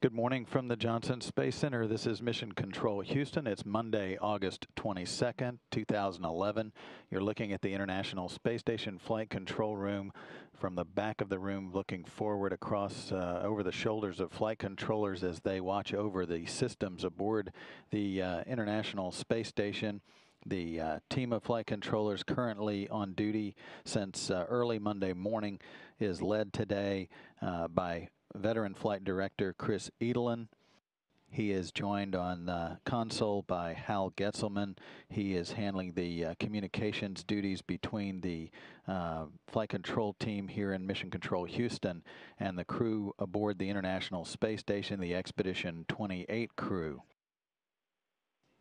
Good morning from the Johnson Space Center. This is Mission Control Houston. It's Monday, August 22nd, 2011. You're looking at the International Space Station Flight Control Room from the back of the room, looking forward across over the shoulders of flight controllers as they watch over the systems aboard the International Space Station. The team of flight controllers currently on duty since early Monday morning is led today by Veteran Flight Director Chris Edelin. He is joined on the console by Hal Getzelman. He is handling the communications duties between the flight control team here in Mission Control Houston and the crew aboard the International Space Station, the Expedition 28 crew.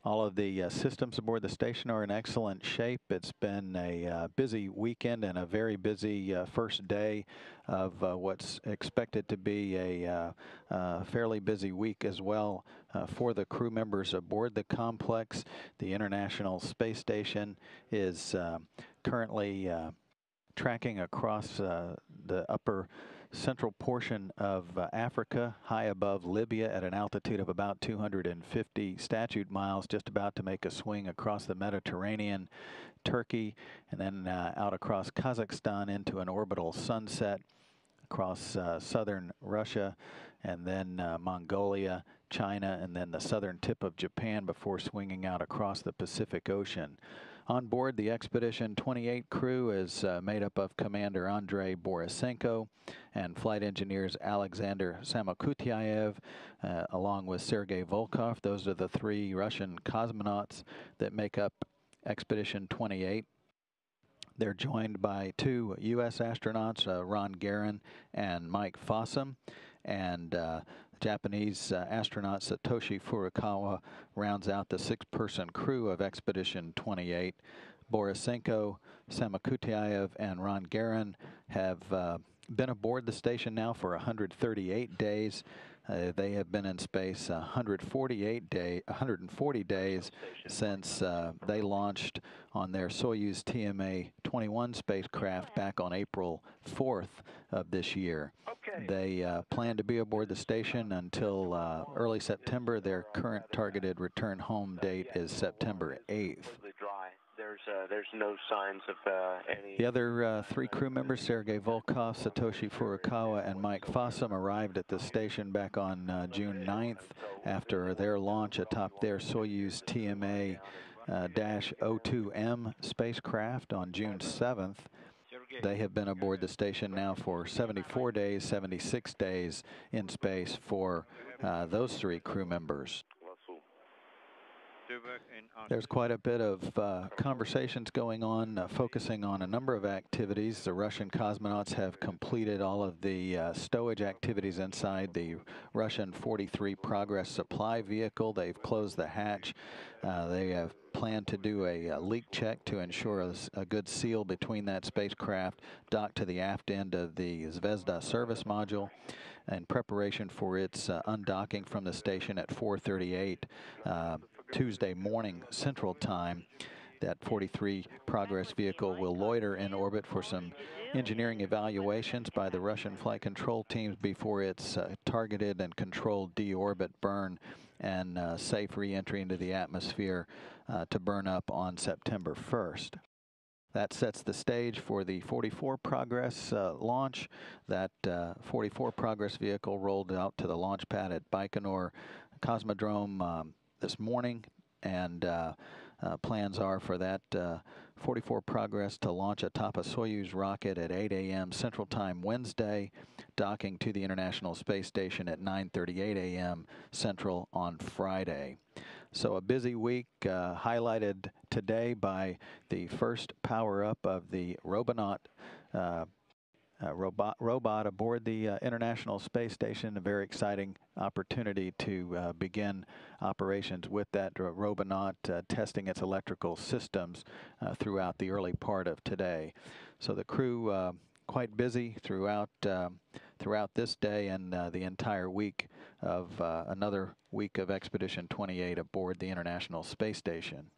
All of the systems aboard the station are in excellent shape. It's been a busy weekend and a very busy first day of what's expected to be a fairly busy week as well for the crew members aboard the complex. The International Space Station is currently tracking across the upper central portion of Africa, high above Libya at an altitude of about 250 statute miles, just about to make a swing across the Mediterranean, Turkey, and then out across Kazakhstan into an orbital sunset across southern Russia, and then Mongolia, China, and then the southern tip of Japan before swinging out across the Pacific Ocean. On board, the Expedition 28 crew is made up of Commander Andrei Borisenko and flight engineers Alexander Samokutyaev, along with Sergei Volkov. Those are the three Russian cosmonauts that make up Expedition 28. They're joined by two U.S. astronauts, Ron Garan and Mike Fossum, and Japanese astronaut Satoshi Furukawa rounds out the six-person crew of Expedition 28. Borisenko, Samokutyaev, and Ron Garan have been aboard the station now for 138 days. They have been in space 140 days since they launched on their Soyuz TMA-21 spacecraft back on April 4th of this year. Okay. They plan to be aboard the station until early September. Their current targeted return home date is September 8th. There's no signs of any. The other three crew members, Sergei Volkov, Satoshi Furukawa, and Mike Fossum, arrived at the station back on June 9th after their launch atop their Soyuz TMA-02M spacecraft on June 7th. They have been aboard the station now for 74 days, 76 days in space for those three crew members. There's quite a bit of conversations going on, focusing on a number of activities. The Russian cosmonauts have completed all of the stowage activities inside the Russian 43 Progress supply vehicle. They've closed the hatch. They have planned to do a leak check to ensure a good seal between that spacecraft docked to the aft end of the Zvezda service module in preparation for its undocking from the station at 4:38 Tuesday morning Central Time. That 43 Progress vehicle will loiter in orbit for some engineering evaluations by the Russian flight control teams before its targeted and controlled deorbit burn and safe re-entry into the atmosphere to burn up on September 1st. That sets the stage for the 44 Progress launch. That 44 Progress vehicle rolled out to the launch pad at Baikonur Cosmodrome this morning, and plans are for that 44 Progress to launch atop a Soyuz rocket at 8 a.m. Central Time Wednesday, docking to the International Space Station at 9:38 a.m. Central on Friday. So a busy week highlighted today by the first power-up of the Robonaut robot aboard the International Space Station. A very exciting opportunity to begin operations with that Robonaut, testing its electrical systems throughout the early part of today. So the crew quite busy throughout this day and the entire week of another week of Expedition 28 aboard the International Space Station.